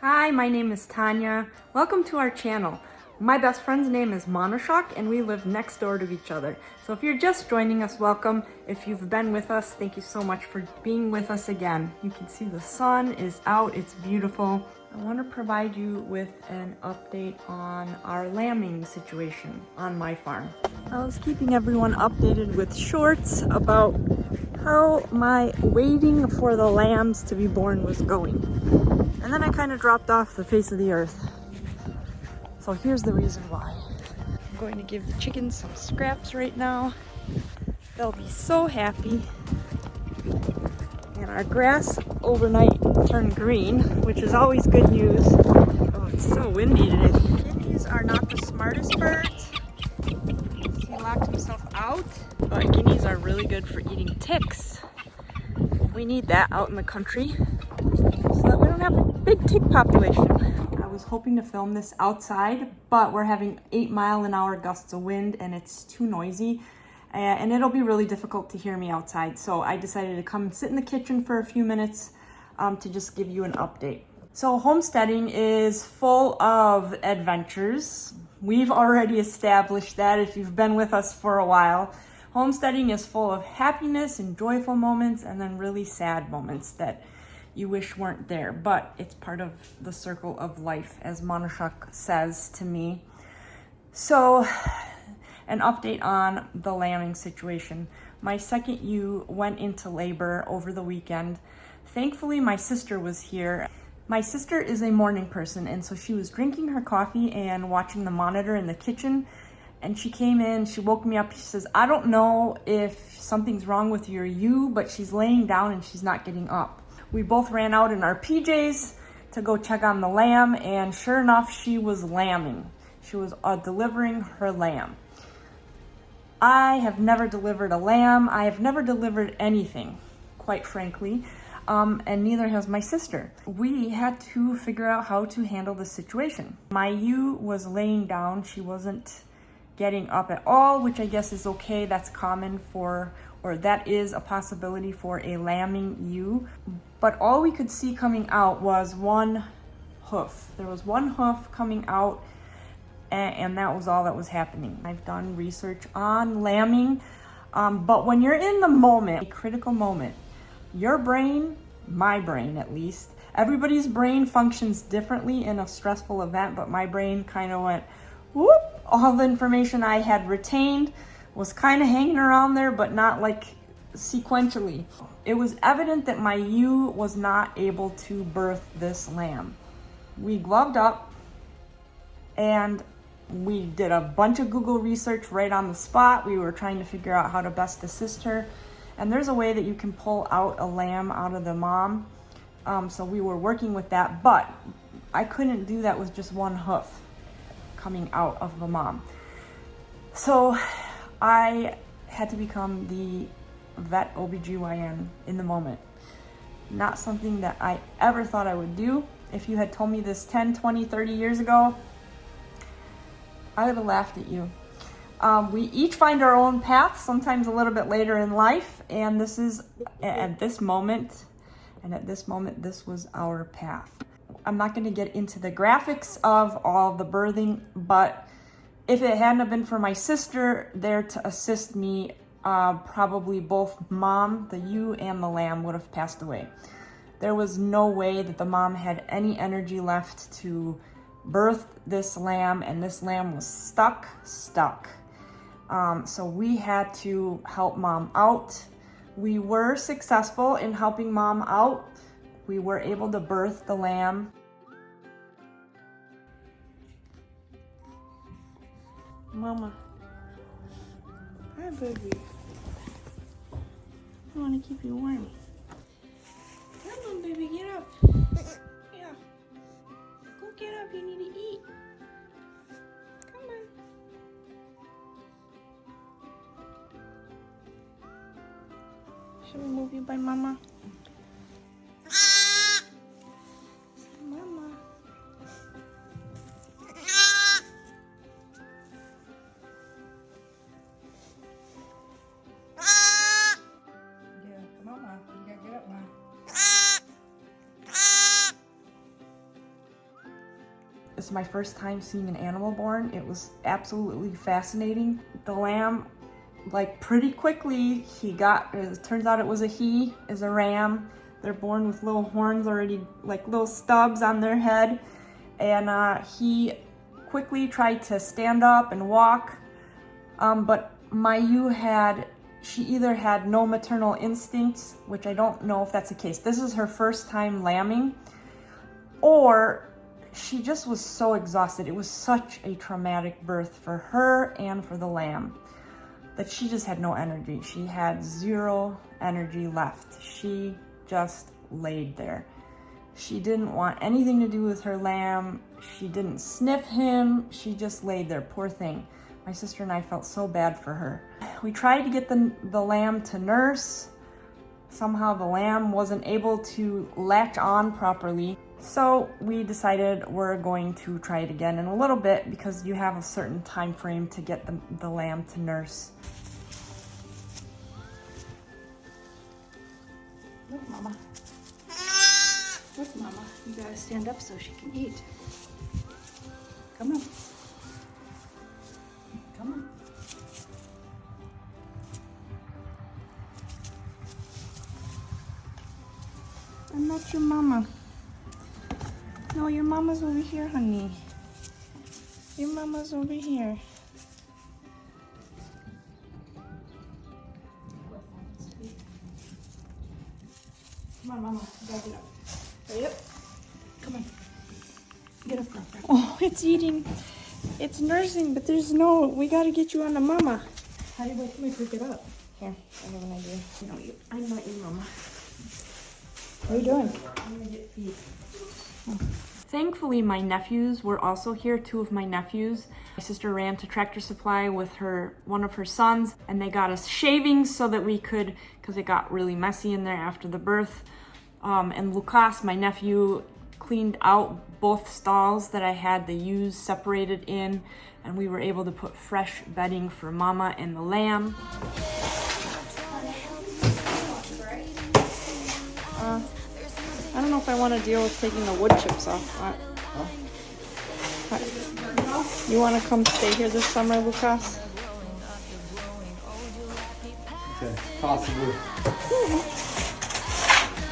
Hi, my name is Tanya. Welcome to our channel. My best friend's name is Monoshok and we live next door to each other. So if you're just joining us, welcome. If you've been with us, thank you so much for being with us again. You can see the sun is out, it's beautiful. I want to provide you with an update on our lambing situation on my farm. I was keeping everyone updated with shorts about how my waiting for the lambs to be born was going. And then I kind of dropped off the face of the earth. So here's the reason why. I'm going to give the chickens some scraps right now. They'll be so happy. And our grass overnight turned green, which is always good news. Oh, it's so windy today. Guineas are not the smartest birds. He locked himself out. But guineas are really good for eating ticks. We need that out in the country so that we don't have a big tick population. I was hoping to film this outside, but we're having 8-mile-an-hour gusts of wind and it's too noisy. And it'll be really difficult to hear me outside. So I decided to come and sit in the kitchen for a few minutes to just give you an update. So homesteading is full of adventures. We've already established that if you've been with us for a while. Homesteading is full of happiness and joyful moments and then really sad moments that you wish weren't there. But it's part of the circle of life, as Monoshok says to me. So an update on the lambing situation. My second ewe went into labor over the weekend. Thankfully, my sister was here. My sister is a morning person, and so she was drinking her coffee and watching the monitor in the kitchen. And she came in, she woke me up. She says, I don't know if something's wrong with your ewe, but she's laying down and she's not getting up. We both ran out in our PJs to go check on the lamb, and sure enough, she was lambing. She was delivering her lamb. I have never delivered a lamb. I have never delivered anything, quite frankly, and neither has my sister. We had to figure out how to handle the situation. My ewe was laying down. She wasn't getting up at all, which I guess is okay. That's common for, or that is a possibility for a lambing ewe. But all we could see coming out was one hoof. There was one hoof coming out, and that was all that was happening. I've done research on lambing, but when you're in the moment, a critical moment, your brain, my brain at least, everybody's brain functions differently in a stressful event, but my brain kind of went, whoop. All the information I had retained was kind of hanging around there, but not like sequentially. It was evident that my ewe was not able to birth this lamb. We gloved up and we did a bunch of Google research right on the spot. We were trying to figure out how to best assist her. And there's a way that you can pull out a lamb out of the mom. So we were working with that, but I couldn't do that with just one hoof coming out of the mom. So I had to become the vet OBGYN in the moment. Not something that I ever thought I would do. If you had told me this 10, 20, 30 years ago, I would have laughed at you. We each find our own path, sometimes a little bit later in life, and this is at this moment, this was our path. I'm not going to get into the graphics of all the birthing, but if it hadn't have been for my sister there to assist me, probably both mom, the ewe, and the lamb would have passed away. There was no way that the mom had any energy left to birth this lamb, and this lamb was stuck. So we had to help mom out. We were successful in helping mom out. We were able to birth the lamb. Mama. Hi, baby. I want to keep you warm. Come on, baby, get up. Yeah. Go get up, you need to eat. Come on. Should we move you by Mama? Mama. Yeah, come on, Ma. You gotta get up, Ma. It's my first time seeing an animal born. It was absolutely fascinating. The lamb, like pretty quickly, it turns out it was is a ram. They're born with little horns already, like little stubs on their head. And he quickly tried to stand up and walk. But my ewe she either had no maternal instincts, which I don't know if that's the case. This is her first time lambing, or she just was so exhausted. It was such a traumatic birth for her and for the lamb that she just had no energy. She had zero energy left. She just laid there. She didn't want anything to do with her lamb. She didn't sniff him. She just laid there, poor thing. My sister and I felt so bad for her. We tried to get the lamb to nurse. Somehow the lamb wasn't able to latch on properly. So we decided we're going to try it again in a little bit because you have a certain time frame to get the lamb to nurse. Look, Mama. Look, Mama. You gotta stand up so she can eat. Come on. Come on. I'm not your mama. No, your mama's over here, honey. Your mama's over here. Come on, Mama. You gotta get up. Hurry up. Come on. Get up, girlfriend. Oh, it's eating. It's nursing, but we gotta get you on the mama. How do you wait for me to get up? Here, I have an idea. No, I'm not your mama. What are you doing? I'm gonna get feed. Oh. Thankfully, my nephews were also here, 2 of my nephews. My sister ran to Tractor Supply with one of her sons, and they got us shavings so that we could, because it got really messy in there after the birth. And Lucas, my nephew, cleaned out both stalls that I had the ewes separated in, and we were able to put fresh bedding for Mama and the lamb. I don't know if I want to deal with taking the wood chips off. You want to come stay here this summer, Lucas? Okay, possibly.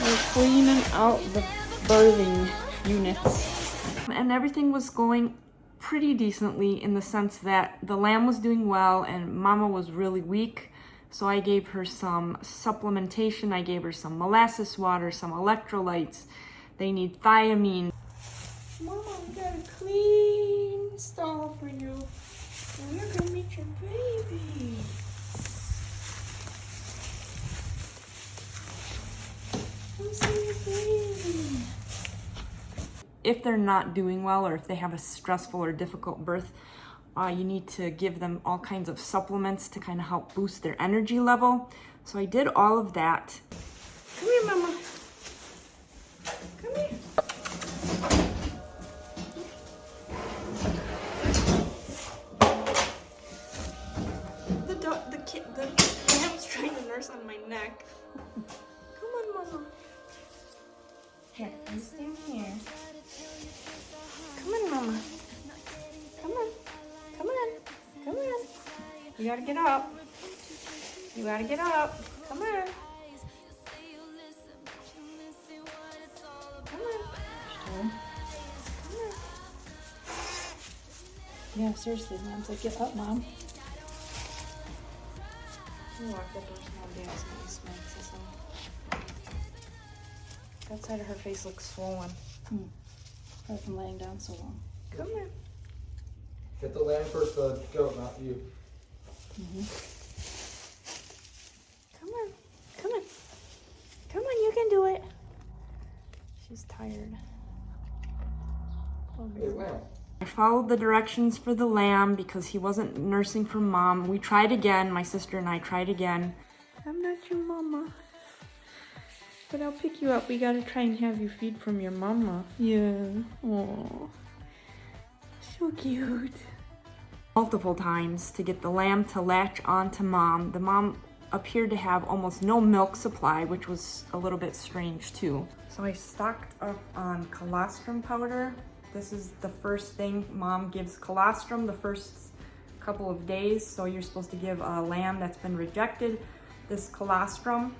We're cleaning out the birthing units. And everything was going pretty decently in the sense that the lamb was doing well and Mama was really weak. So I gave her some supplementation. I gave her some molasses water, some electrolytes. They need thiamine. Mama, we got a clean stall for you. And you're gonna meet your baby. Come see your baby. If they're not doing well or if they have a stressful or difficult birth, you need to give them all kinds of supplements to kind of help boost their energy level. So I did all of that. Come here, Mama. Come here. The lamb's trying to nurse on my neck. Come on, Mama. Here, you stand here. Come on, Mama. Come on. Come on. Come on. You gotta get up. You gotta get up. Come on. Come on. Come on. Yeah, seriously, Mom's like, get up, Mom. You walk that door small dance and he smacks us all. That side of her face looks swollen. I've been laying down so long. Come on. Get the lamb first, the goat, not you. Come on. Come on. Come on, you can do it. She's tired. Hey, lamb. I followed the directions for the lamb because he wasn't nursing from Mom. We tried again. My sister and I tried again. I'm not your mama. But I'll pick you up. We gotta try and have you feed from your mama. Yeah. Aww. So cute. Multiple times to get the lamb to latch onto Mom. The mom appeared to have almost no milk supply, which was a little bit strange too. So I stocked up on colostrum powder This is the first thing. Mom gives colostrum the first couple of days. So you're supposed to give a lamb that's been rejected this colostrum.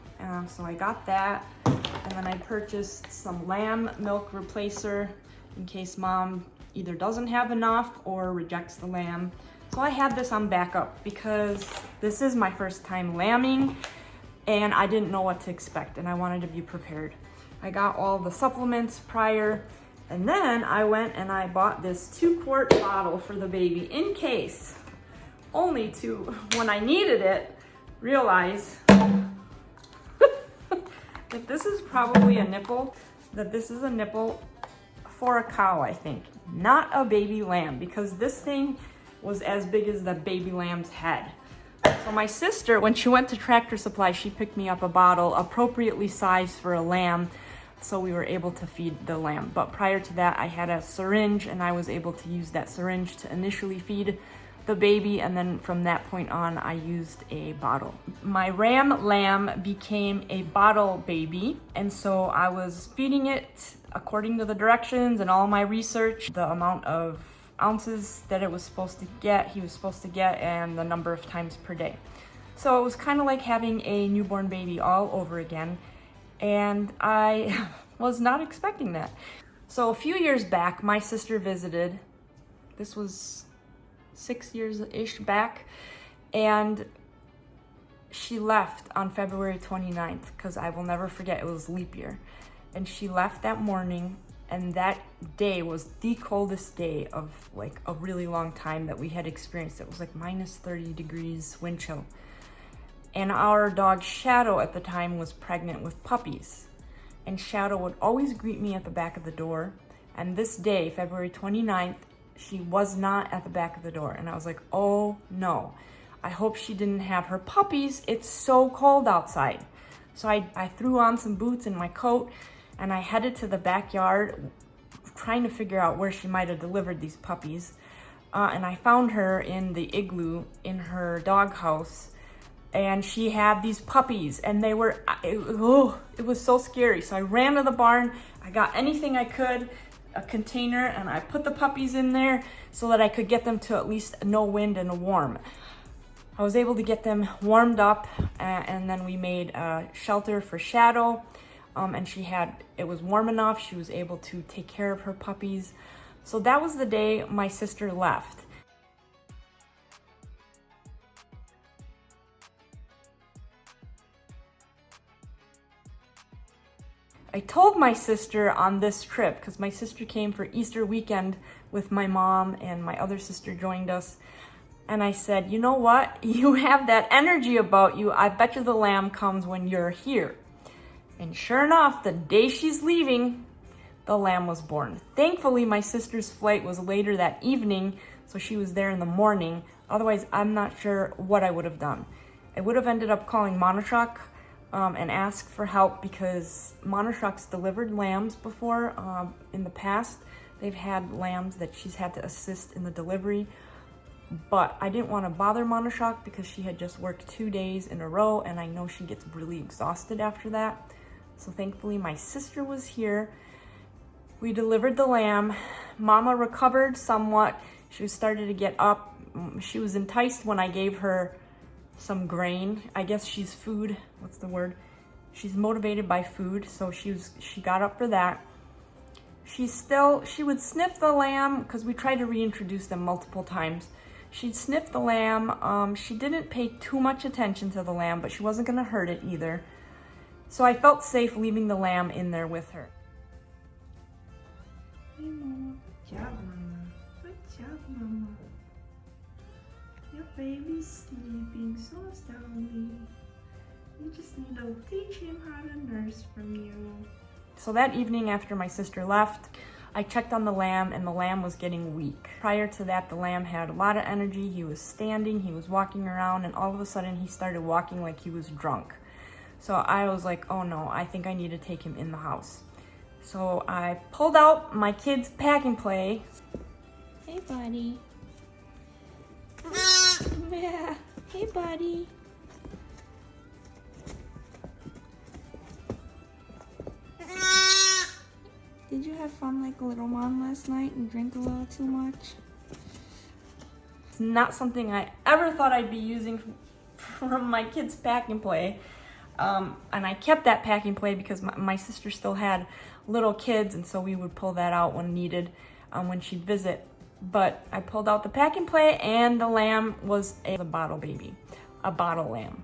So I got that. And then I purchased some lamb milk replacer in case mom either doesn't have enough or rejects the lamb. So I had this on backup because this is my first time lambing and I didn't know what to expect and I wanted to be prepared. I got all the supplements prior and then I went and I bought this 2-quart bottle for the baby in case, only to, when I needed it, realize that this is probably a nipple, that this is a nipple for a cow, I think, not a baby lamb, because this thing was as big as the baby lamb's head. So my sister, when she went to Tractor Supply, she picked me up a bottle appropriately sized for a lamb, so we were able to feed the lamb. But prior to that, I had a syringe and I was able to use that syringe to initially feed the baby, and then from that point on I used a bottle. My ram lamb became a bottle baby, and so I was feeding it according to the directions and all my research, the amount of ounces that it was supposed to get, he was supposed to get, and the number of times per day. So it was kind of like having a newborn baby all over again, and I was not expecting that. So a few years back, my sister visited. This was 6 years-ish back, and she left on February 29th, because I will never forget, it was leap year. And she left that morning, and that day was the coldest day of like a really long time that we had experienced. It was like minus 30 degrees wind chill. And our dog Shadow at the time was pregnant with puppies. And Shadow would always greet me at the back of the door. And this day, February 29th, she was not at the back of the door. And I was like, oh no, I hope she didn't have her puppies. It's so cold outside. So I threw on some boots and my coat and I headed to the backyard trying to figure out where she might have delivered these puppies. And I found her in the igloo in her doghouse, and she had these puppies, and they were, it was so scary. So I ran to the barn, I got anything I could, a container, and I put the puppies in there so that I could get them to at least no wind and warm. I was able to get them warmed up, and then we made a shelter for Shadow, and it was warm enough, she was able to take care of her puppies. So that was the day my sister left. I told my sister on this trip, because my sister came for Easter weekend with my mom and my other sister joined us. And I said, you know what? You have that energy about you. I bet you the lamb comes when you're here. And sure enough, the day she's leaving, the lamb was born. Thankfully, my sister's flight was later that evening, so she was there in the morning. Otherwise, I'm not sure what I would have done. I would have ended up calling Monoshock and asked for help, because Monoshock's delivered lambs before. In the past, they've had lambs that she's had to assist in the delivery. But I didn't want to bother Monoshock because she had just worked 2 days in a row, and I know she gets really exhausted after that. So thankfully, my sister was here. We delivered the lamb. Mama recovered somewhat. She started to get up. She was enticed when I gave her some grain. I guess she's food. What's the word? She's motivated by food, so she got up for that. She would sniff the lamb because we tried to reintroduce them multiple times. She'd sniff the lamb. She didn't pay too much attention to the lamb, but she wasn't going to hurt it either. So I felt safe leaving the lamb in there with her. Hey, Mama. Good job, Mama. Good job, Mama. Your baby's sleeping so soundly. You just need to teach him how to nurse from you. So that evening after my sister left, I checked on the lamb, and the lamb was getting weak. Prior to that, the lamb had a lot of energy. He was standing, he was walking around, and all of a sudden he started walking like he was drunk. So I was like, oh no, I think I need to take him in the house. So I pulled out my kids' pack and play. Hey, buddy. Yeah. Hey, buddy. Did you have fun like a little mom last night and drink a little too much? It's not something I ever thought I'd be using from my kids' pack and play. And I kept that pack and play because my sister still had little kids, and so we would pull that out when needed, when she'd visit. But I pulled out the pack and play, and the lamb was a bottle baby, a bottle lamb.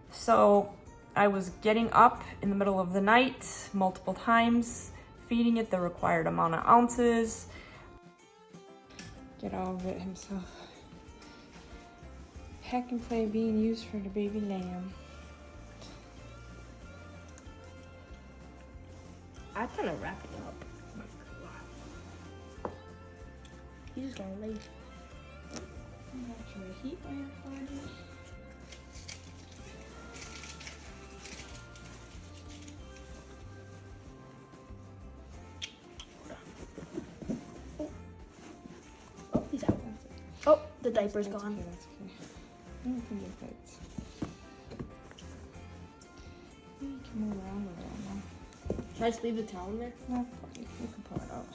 So I was getting up in the middle of the night multiple times, feeding it the required amount of ounces. Get all of it himself. Pack and play being used for the baby lamb. I'm gonna wrap it up. He's just gonna lay. I'm not sure the heat lamp for you. Oh, he's out. Oh, the diaper's That's gone. okay, that's okay. You can get that. You can move around with that now. Should I just leave the towel in there? No, you can pull it out.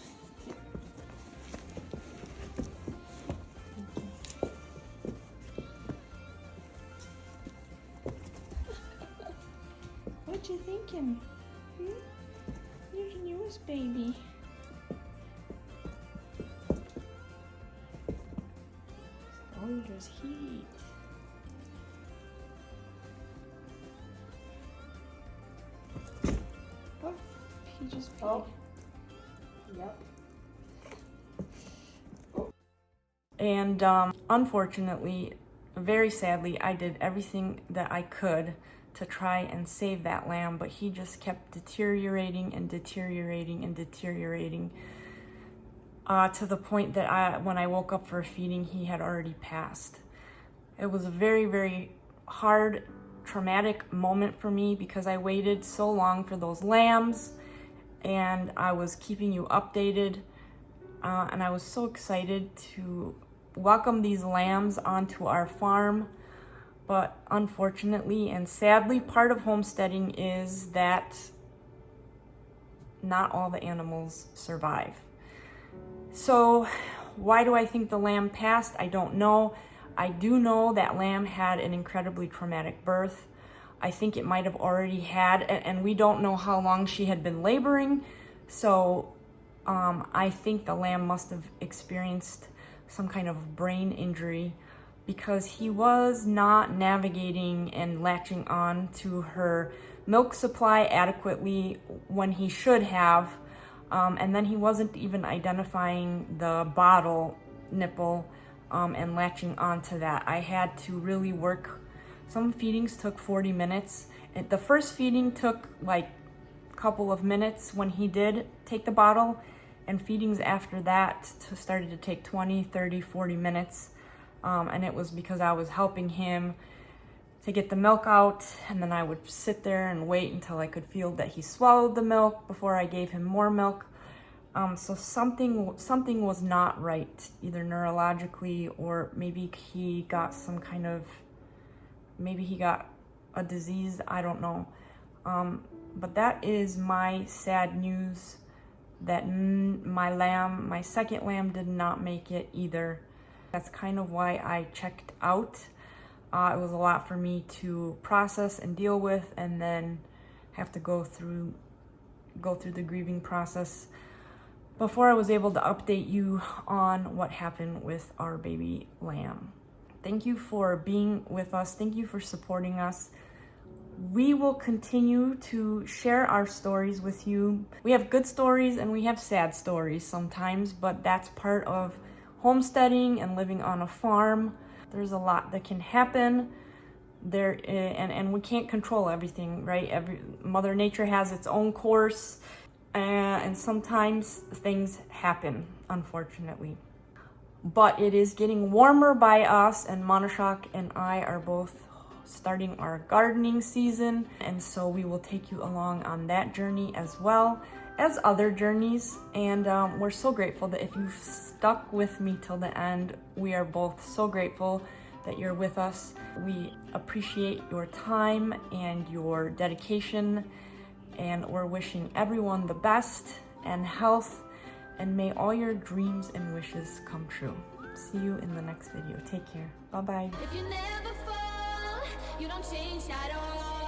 What you thinking? You're the newest baby. Oh, there's heat. Oh, he just peed. Oh. Yep. And unfortunately, very sadly, I did everything that I could to try and save that lamb, but he just kept deteriorating and deteriorating and deteriorating to the point that when I woke up for feeding, he had already passed. It was a very, very hard, traumatic moment for me because I waited so long for those lambs, and I was keeping you updated, and I was so excited to welcome these lambs onto our farm. But unfortunately and sadly, part of homesteading is that not all the animals survive. So why do I think the lamb passed? I don't know. I do know that lamb had an incredibly traumatic birth. I think it might have already had, and we don't know how long she had been laboring. So I think the lamb must have experienced some kind of brain injury, because he was not navigating and latching on to her milk supply adequately when he should have. And then he wasn't even identifying the bottle nipple and latching onto that. I had to really work. Some feedings took 40 minutes. And the first feeding took like a couple of minutes when he did take the bottle, and feedings after that started to take 20, 30, 40 minutes. And it was because I was helping him to get the milk out, and then I would sit there and wait until I could feel that he swallowed the milk before I gave him more milk. So something was not right, either neurologically, or maybe he got maybe he got a disease, I don't know. But that is my sad news, that my second lamb did not make it either. That's kind of why I checked out. It was a lot for me to process and deal with, and then have to go through the grieving process before I was able to update you on what happened with our baby lamb. Thank you for being with us. Thank you for supporting us. We will continue to share our stories with you. We have good stories and we have sad stories sometimes, but that's part of homesteading and living on a farm. There's a lot that can happen there, and we can't control everything, right? Mother Nature has its own course, and sometimes things happen, unfortunately. But it is getting warmer by us, and Monashok and I are both starting our gardening season, and so we will take you along on that journey as well as other journeys. And we're so grateful that if you've stuck with me till the end, we are both so grateful that you're with us. We appreciate your time and your dedication, and we're wishing everyone the best and health, and may all your dreams and wishes come true. See you in the next video. Take care. Bye-bye. If you never fall, you don't change at all.